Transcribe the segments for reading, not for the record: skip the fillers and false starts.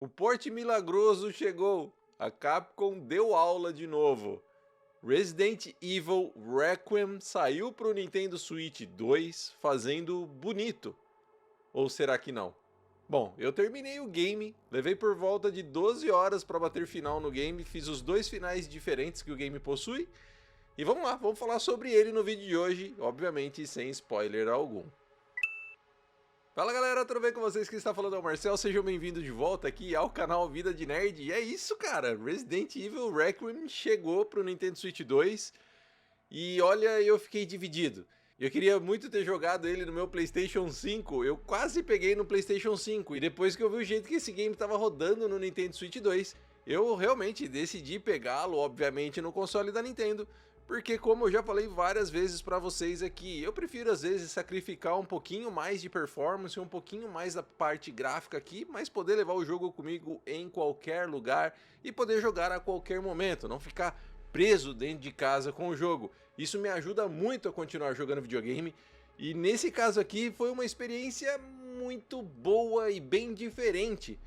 O porte milagroso chegou. A Capcom deu aula de novo. Resident Evil Requiem saiu para o Nintendo Switch 2 fazendo bonito. Ou será que não? Bom, eu terminei o game, levei por volta de 12 horas para bater final no game, fiz os dois finais diferentes que o game possui. E vamos lá, vamos falar sobre ele no vídeo de hoje, obviamente sem spoiler algum. Fala galera, tudo bem com vocês? Quem está falando é o Marcel, sejam bem-vindos de volta aqui ao canal Vida de Nerd. E é isso, cara, Resident Evil Requiem chegou pro Nintendo Switch 2 e olha, eu fiquei dividido. Eu queria muito ter jogado ele no meu PlayStation 5, eu quase peguei no PlayStation 5 e depois que eu vi o jeito que esse game estava rodando no Nintendo Switch 2, eu realmente decidi pegá-lo, obviamente, no console da Nintendo. Porque como eu já falei várias vezes pra vocês aqui, eu prefiro às vezes sacrificar um pouquinho mais de performance, um pouquinho mais da parte gráfica aqui, mas poder levar o jogo comigo em qualquer lugar e poder jogar a qualquer momento, não ficar preso dentro de casa com o jogo. Isso me ajuda muito a continuar jogando videogame e nesse caso aqui foi uma experiência muito boa e bem diferente.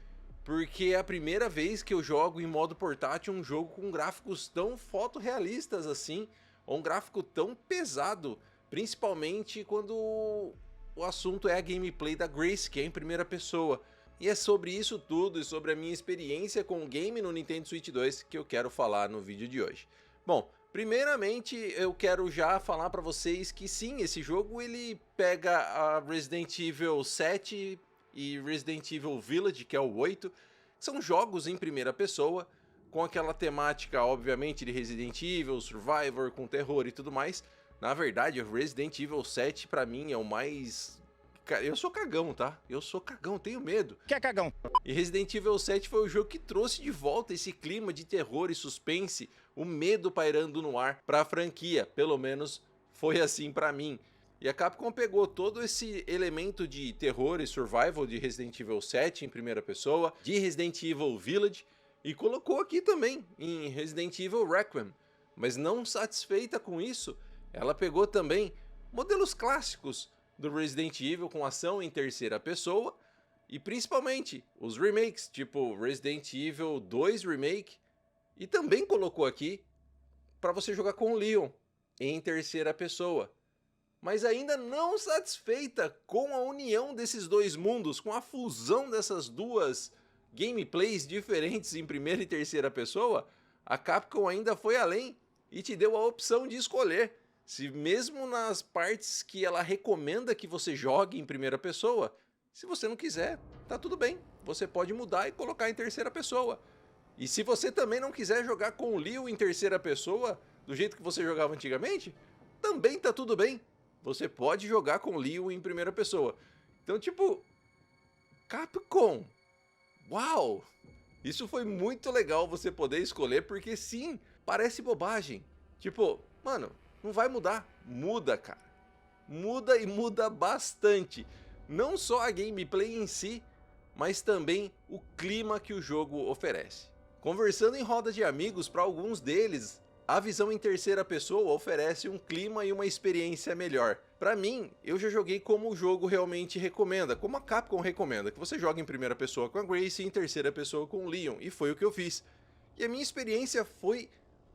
Porque é a primeira vez que eu jogo em modo portátil um jogo com gráficos tão fotorrealistas assim, ou um gráfico tão pesado, principalmente quando o assunto é a gameplay da Grace, que é em primeira pessoa. E é sobre isso tudo e sobre a minha experiência com o game no Nintendo Switch 2 que eu quero falar no vídeo de hoje. Bom, primeiramente eu quero já falar para vocês que sim, esse jogo ele pega a Resident Evil 7 e Resident Evil Village, que é o 8, são jogos em primeira pessoa, com aquela temática, obviamente, de Resident Evil, Survivor, com terror e tudo mais. Na verdade, o Resident Evil 7, pra mim, é o mais... Eu sou cagão, tá? Eu sou cagão, tenho medo. Que é cagão? E Resident Evil 7 foi o jogo que trouxe de volta esse clima de terror e suspense, o medo pairando no ar pra franquia, pelo menos foi assim pra mim. E a Capcom pegou todo esse elemento de terror e survival de Resident Evil 7 em primeira pessoa, de Resident Evil Village, e colocou aqui também em Resident Evil Requiem. Mas não satisfeita com isso, ela pegou também modelos clássicos do Resident Evil com ação em terceira pessoa, e principalmente os remakes, tipo Resident Evil 2 Remake, e também colocou aqui para você jogar com o Leon em terceira pessoa. Mas ainda não satisfeita com a união desses dois mundos, com a fusão dessas duas gameplays diferentes em primeira e terceira pessoa, a Capcom ainda foi além e te deu a opção de escolher se mesmo nas partes que ela recomenda que você jogue em primeira pessoa, se você não quiser, tá tudo bem, você pode mudar e colocar em terceira pessoa. E se você também não quiser jogar com o Leon em terceira pessoa, do jeito que você jogava antigamente, também tá tudo bem. Você pode jogar com Leon em primeira pessoa. Então, tipo, Capcom, uau! Isso foi muito legal você poder escolher, porque sim, parece bobagem. Tipo, mano, não vai mudar. Muda, cara. Muda e muda bastante. Não só a gameplay em si, mas também o clima que o jogo oferece. Conversando em roda de amigos, para alguns deles, a visão em terceira pessoa oferece um clima e uma experiência melhor. Para mim, eu já joguei como o jogo realmente recomenda, como a Capcom recomenda, que você joga em primeira pessoa com a Grace e em terceira pessoa com o Leon, e foi o que eu fiz. E a minha experiência foi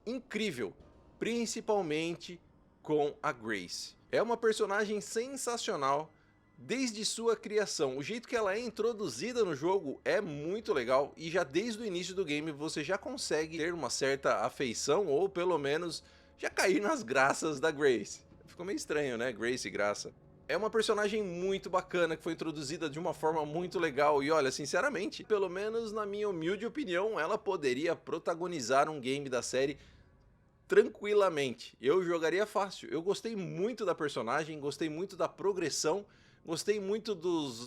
incrível, principalmente com a Grace. É uma personagem sensacional desde sua criação. O jeito que ela é introduzida no jogo é muito legal e já desde o início do game você já consegue ter uma certa afeição ou pelo menos já cair nas graças da Grace. Ficou meio estranho, né? Grace e graça. É uma personagem muito bacana que foi introduzida de uma forma muito legal e olha, sinceramente, pelo menos na minha humilde opinião, ela poderia protagonizar um game da série tranquilamente. Eu jogaria fácil. Eu gostei muito da personagem, gostei muito da progressão, gostei muito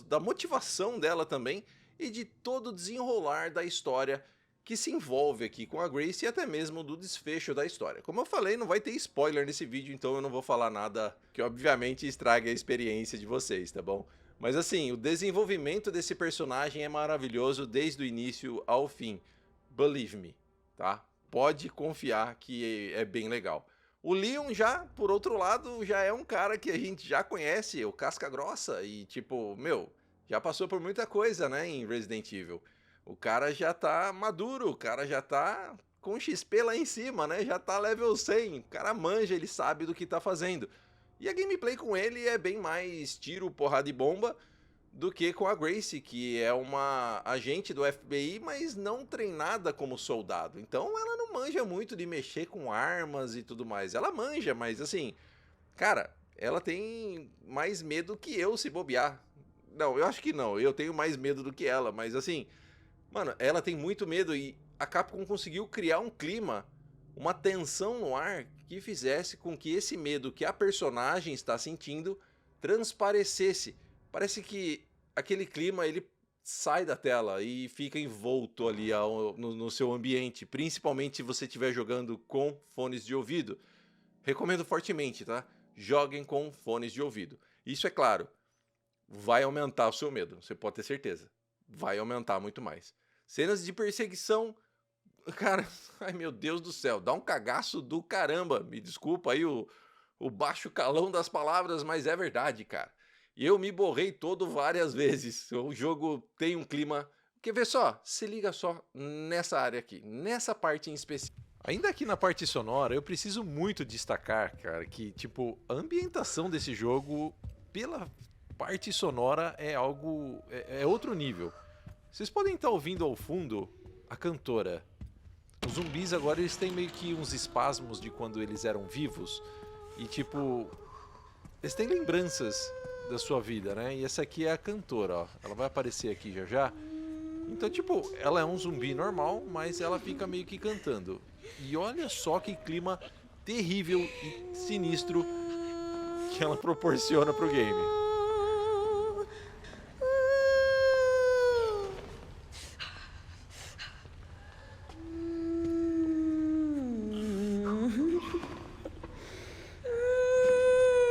da motivação dela também e de todo o desenrolar da história que se envolve aqui com a Grace e até mesmo do desfecho da história. Como eu falei, não vai ter spoiler nesse vídeo, então eu não vou falar nada que obviamente estrague a experiência de vocês, tá bom? Mas assim, o desenvolvimento desse personagem é maravilhoso desde o início ao fim. Believe me, tá? Pode confiar que é bem legal. O Leon já, por outro lado, já é um cara que a gente já conhece, o casca grossa, e tipo, meu, já passou por muita coisa, né, em Resident Evil. O cara já tá maduro, o cara já tá com XP lá em cima, né? Já tá level 100, o cara manja, ele sabe do que tá fazendo. E a gameplay com ele é bem mais tiro, porrada e bomba do que com a Grace, que é uma agente do FBI, mas não treinada como soldado. Então ela não manja muito de mexer com armas e tudo mais. Ela manja, mas assim, cara, ela tem mais medo que eu se bobear. Não, eu acho que não. Eu tenho mais medo do que ela, mas assim, mano, ela tem muito medo e a Capcom conseguiu criar um clima, uma tensão no ar que fizesse com que esse medo que a personagem está sentindo transparecesse. Parece que aquele clima ele sai da tela e fica envolto ali no seu ambiente, principalmente se você estiver jogando com fones de ouvido. Recomendo fortemente, tá? Joguem com fones de ouvido. Isso é claro, vai aumentar o seu medo, você pode ter certeza. Vai aumentar muito mais. Cenas de perseguição, cara, ai meu Deus do céu, dá um cagaço do caramba. Me desculpa aí o baixo calão das palavras, mas é verdade, cara. Eu me borrei todo várias vezes. O jogo tem um clima. Quer ver só? Se liga só nessa área aqui, nessa parte em específico. Ainda aqui na parte sonora, eu preciso muito destacar, cara, que tipo, a ambientação desse jogo, pela parte sonora, é algo. É outro nível. Vocês podem estar ouvindo ao fundo a cantora. Os zumbis agora eles têm meio que uns espasmos de quando eles eram vivos. E tipo, eles têm lembranças da sua vida, né? E essa aqui é a cantora, ó. Ela vai aparecer aqui já já. Então, tipo, ela é um zumbi normal, mas ela fica meio que cantando. E olha só que clima terrível e sinistro que ela proporciona pro game.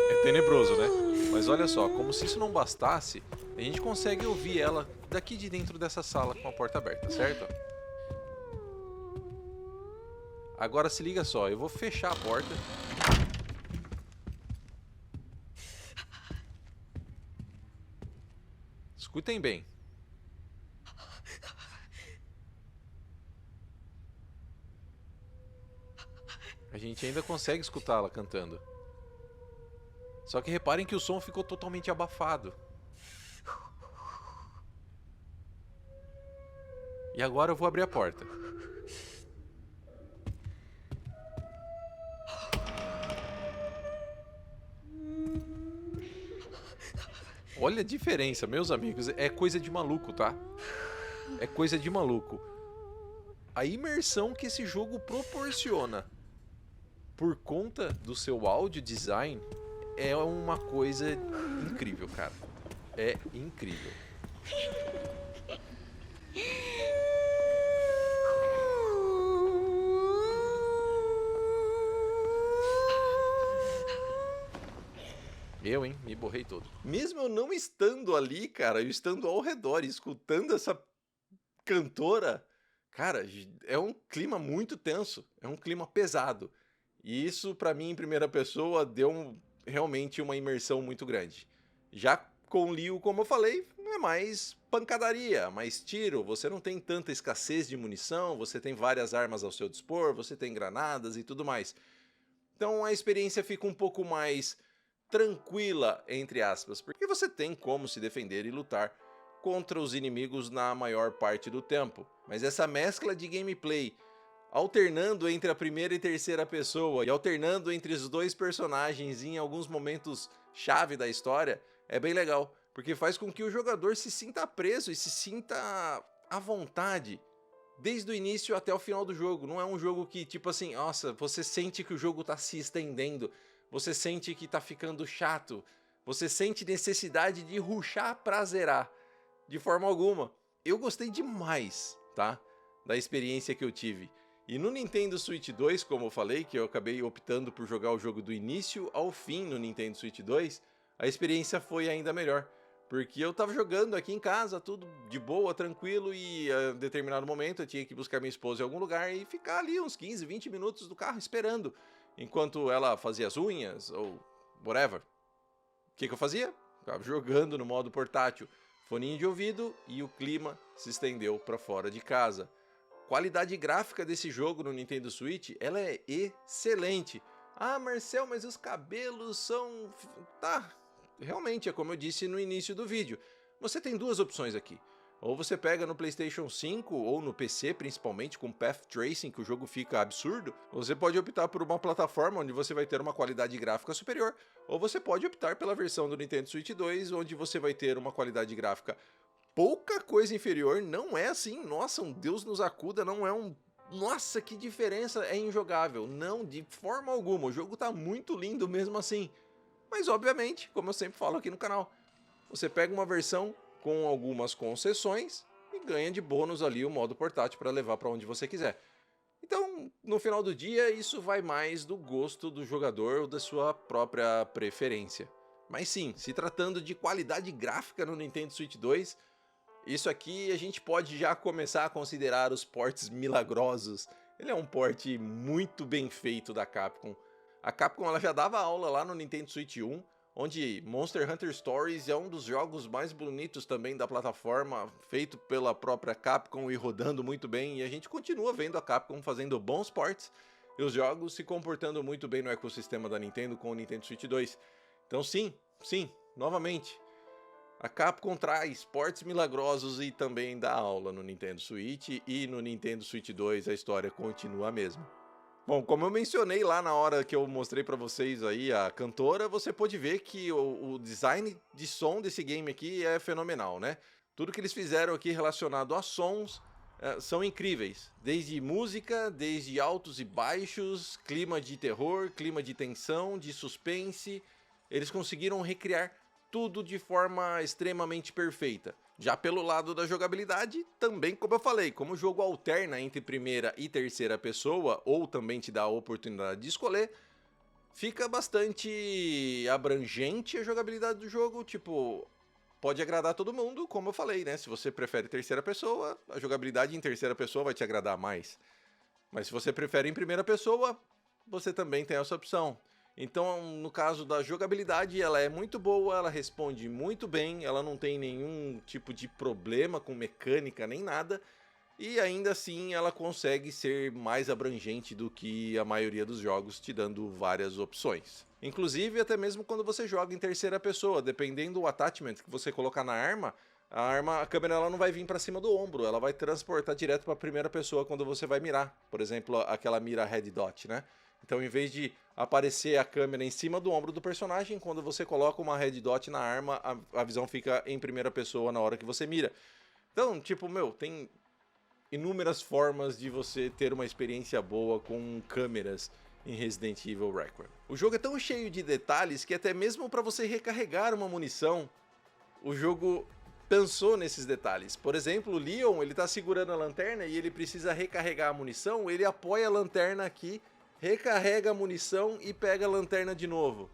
É tenebroso, né? Mas olha só, como se isso não bastasse, a gente consegue ouvir ela daqui de dentro dessa sala com a porta aberta, certo? Agora se liga só, eu vou fechar a porta. Escutem bem. A gente ainda consegue escutá-la cantando. Só que reparem que o som ficou totalmente abafado. E agora eu vou abrir a porta. Olha a diferença, meus amigos. É coisa de maluco, tá? É coisa de maluco. A imersão que esse jogo proporciona por conta do seu audio design é uma coisa incrível, cara. É incrível. Eu, hein? Me borrei todo. Mesmo eu não estando ali, cara, eu estando ao redor, escutando essa cantora, cara, é um clima muito tenso, é um clima pesado. E isso, pra mim, em primeira pessoa, deu realmente uma imersão muito grande. Já com Liu, como eu falei, é mais pancadaria, mais tiro, você não tem tanta escassez de munição, você tem várias armas ao seu dispor, você tem granadas e tudo mais. Então a experiência fica um pouco mais tranquila, entre aspas, porque você tem como se defender e lutar contra os inimigos na maior parte do tempo. Mas essa mescla de gameplay, alternando entre a primeira e terceira pessoa e alternando entre os dois personagens em alguns momentos chave da história, é bem legal, porque faz com que o jogador se sinta preso e se sinta à vontade desde o início até o final do jogo. Não é um jogo que, tipo assim, nossa, você sente que o jogo tá se estendendo, você sente que tá ficando chato, você sente necessidade de rushar pra zerar. De forma alguma. Eu gostei demais, tá? Da experiência que eu tive. E no Nintendo Switch 2, como eu falei, que eu acabei optando por jogar o jogo do início ao fim no Nintendo Switch 2, a experiência foi ainda melhor. Porque eu tava jogando aqui em casa, tudo de boa, tranquilo, e a determinado momento eu tinha que buscar minha esposa em algum lugar e ficar ali uns 15, 20 minutos do carro esperando, enquanto ela fazia as unhas, ou whatever. O que eu fazia? Ficava jogando no modo portátil, foninho de ouvido e o clima se estendeu para fora de casa. Qualidade gráfica desse jogo no Nintendo Switch, ela é excelente. Ah, Marcel, mas os cabelos são... Tá, realmente é como eu disse no início do vídeo. Você tem duas opções aqui. Ou você pega no PlayStation 5 ou no PC, principalmente com Path Tracing, que o jogo fica absurdo. Ou você pode optar por uma plataforma onde você vai ter uma qualidade gráfica superior. Ou você pode optar pela versão do Nintendo Switch 2, onde você vai ter uma qualidade gráfica pouca coisa inferior. Não é assim, nossa, um Deus nos acuda, não é um... Nossa, que diferença, é injogável. Não, de forma alguma, o jogo tá muito lindo mesmo assim. Mas obviamente, como eu sempre falo aqui no canal, você pega uma versão com algumas concessões e ganha de bônus ali o modo portátil para levar para onde você quiser. Então, no final do dia, isso vai mais do gosto do jogador ou da sua própria preferência. Mas sim, se tratando de qualidade gráfica no Nintendo Switch 2, isso aqui a gente pode já começar a considerar os ports milagrosos. Ele é um port muito bem feito da Capcom. A Capcom ela já dava aula lá no Nintendo Switch 1, onde Monster Hunter Stories é um dos jogos mais bonitos também da plataforma, feito pela própria Capcom e rodando muito bem, e a gente continua vendo a Capcom fazendo bons ports e os jogos se comportando muito bem no ecossistema da Nintendo com o Nintendo Switch 2. Então sim, novamente, a Capcom traz ports milagrosos e também dá aula no Nintendo Switch, e no Nintendo Switch 2 a história continua a mesma. Bom, como eu mencionei lá na hora que eu mostrei pra vocês aí a cantora, você pode ver que o design de som desse game aqui é fenomenal, né? Tudo que eles fizeram aqui relacionado a sons são incríveis. Desde música, desde altos e baixos, clima de terror, clima de tensão, de suspense. Eles conseguiram recriar tudo de forma extremamente perfeita. Já pelo lado da jogabilidade, também como eu falei, como o jogo alterna entre primeira e terceira pessoa, ou também te dá a oportunidade de escolher, fica bastante abrangente a jogabilidade do jogo, tipo, pode agradar todo mundo, como eu falei, né? Se você prefere terceira pessoa, a jogabilidade em terceira pessoa vai te agradar mais. Mas se você prefere em primeira pessoa, você também tem essa opção. Então, no caso da jogabilidade, ela é muito boa, ela responde muito bem, ela não tem nenhum tipo de problema com mecânica nem nada, e ainda assim ela consegue ser mais abrangente do que a maioria dos jogos, te dando várias opções. Inclusive, até mesmo quando você joga em terceira pessoa, dependendo do attachment que você colocar na arma, a câmera ela não vai vir para cima do ombro, ela vai transportar direto para a primeira pessoa quando você vai mirar. Por exemplo, aquela mira Red Dot, né? Então, em vez de aparecer a câmera em cima do ombro do personagem, quando você coloca uma Red Dot na arma, a visão fica em primeira pessoa na hora que você mira. Então, tipo, tem inúmeras formas de você ter uma experiência boa com câmeras em Resident Evil Requiem. O jogo é tão cheio de detalhes que até mesmo para você recarregar uma munição, o jogo pensou nesses detalhes. Por exemplo, o Leon, ele tá segurando a lanterna e ele precisa recarregar a munição, ele apoia a lanterna aqui, recarrega a munição e pega a lanterna de novo.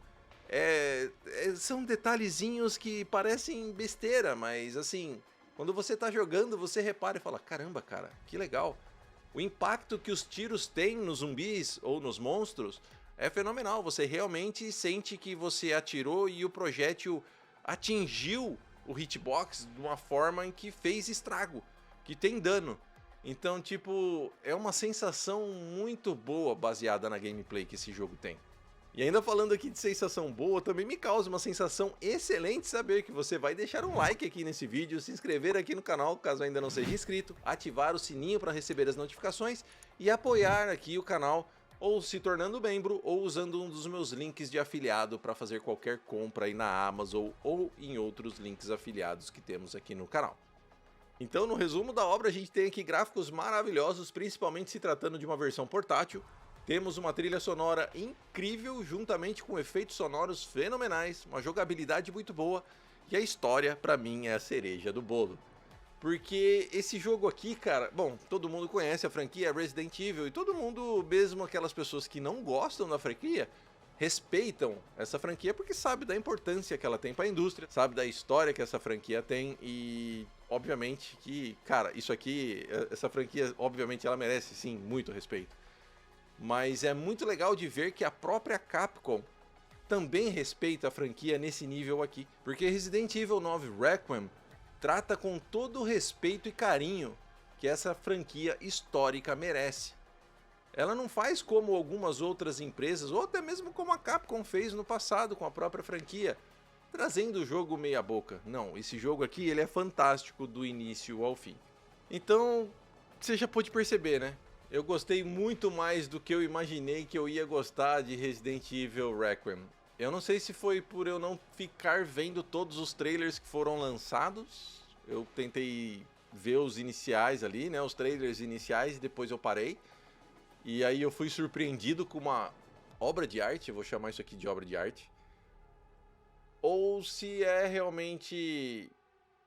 São detalhezinhos que parecem besteira, mas assim, quando você tá jogando, você repara e fala, caramba, cara, que legal. O impacto que os tiros têm nos zumbis ou nos monstros é fenomenal. Você realmente sente que você atirou e o projétil atingiu o hitbox de uma forma em que fez estrago, que tem dano. Então, tipo, é uma sensação muito boa baseada na gameplay que esse jogo tem. E ainda falando aqui de sensação boa, também me causa uma sensação excelente saber que você vai deixar um like aqui nesse vídeo, se inscrever aqui no canal caso ainda não seja inscrito, ativar o sininho para receber as notificações e apoiar aqui o canal, ou se tornando membro, ou usando um dos meus links de afiliado para fazer qualquer compra aí na Amazon ou em outros links afiliados que temos aqui no canal. Então, no resumo da obra, a gente tem aqui gráficos maravilhosos, principalmente se tratando de uma versão portátil. Temos uma trilha sonora incrível, juntamente com efeitos sonoros fenomenais, uma jogabilidade muito boa, e a história, pra mim, é a cereja do bolo. Porque esse jogo aqui, cara, bom, todo mundo conhece a franquia Resident Evil, e todo mundo, mesmo aquelas pessoas que não gostam da franquia, respeitam essa franquia porque sabe da importância que ela tem para a indústria, sabe da história que essa franquia tem e obviamente que, cara, isso aqui, essa franquia, obviamente ela merece sim muito respeito. Mas é muito legal de ver que a própria Capcom também respeita a franquia nesse nível aqui, porque Resident Evil 9 Requiem trata com todo o respeito e carinho que essa franquia histórica merece. Ela não faz como algumas outras empresas, ou até mesmo como a Capcom fez no passado com a própria franquia, trazendo o jogo meia boca. Não, esse jogo aqui ele é fantástico do início ao fim. Então, você já pôde perceber, né? Eu gostei muito mais do que eu imaginei que eu ia gostar de Resident Evil Requiem. Eu não sei se foi por eu não ficar vendo todos os trailers que foram lançados. Eu tentei ver os iniciais ali, né? Os trailers iniciais e depois eu parei. E aí eu fui surpreendido com uma obra de arte, eu vou chamar isso aqui de obra de arte. Ou se é realmente,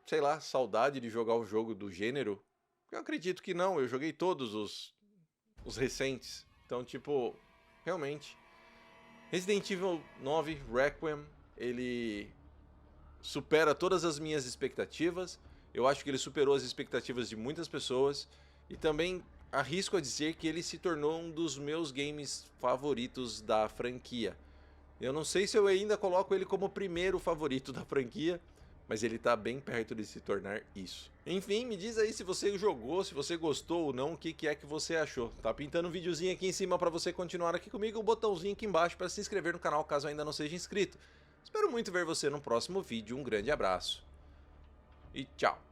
sei lá, saudade de jogar o jogo do gênero. Eu acredito que não, eu joguei todos os recentes. Então, tipo, realmente. Resident Evil 9 Requiem, ele supera todas as minhas expectativas. Eu acho que ele superou as expectativas de muitas pessoas. E também arrisco a dizer que ele se tornou um dos meus games favoritos da franquia. Eu não sei se eu ainda coloco ele como o primeiro favorito da franquia, mas ele tá bem perto de se tornar isso. Enfim, me diz aí se você jogou, se você gostou ou não, o que é que você achou. Tá pintando um videozinho aqui em cima para você continuar aqui comigo, um botãozinho aqui embaixo para se inscrever no canal caso ainda não seja inscrito. Espero muito ver você no próximo vídeo, um grande abraço e tchau!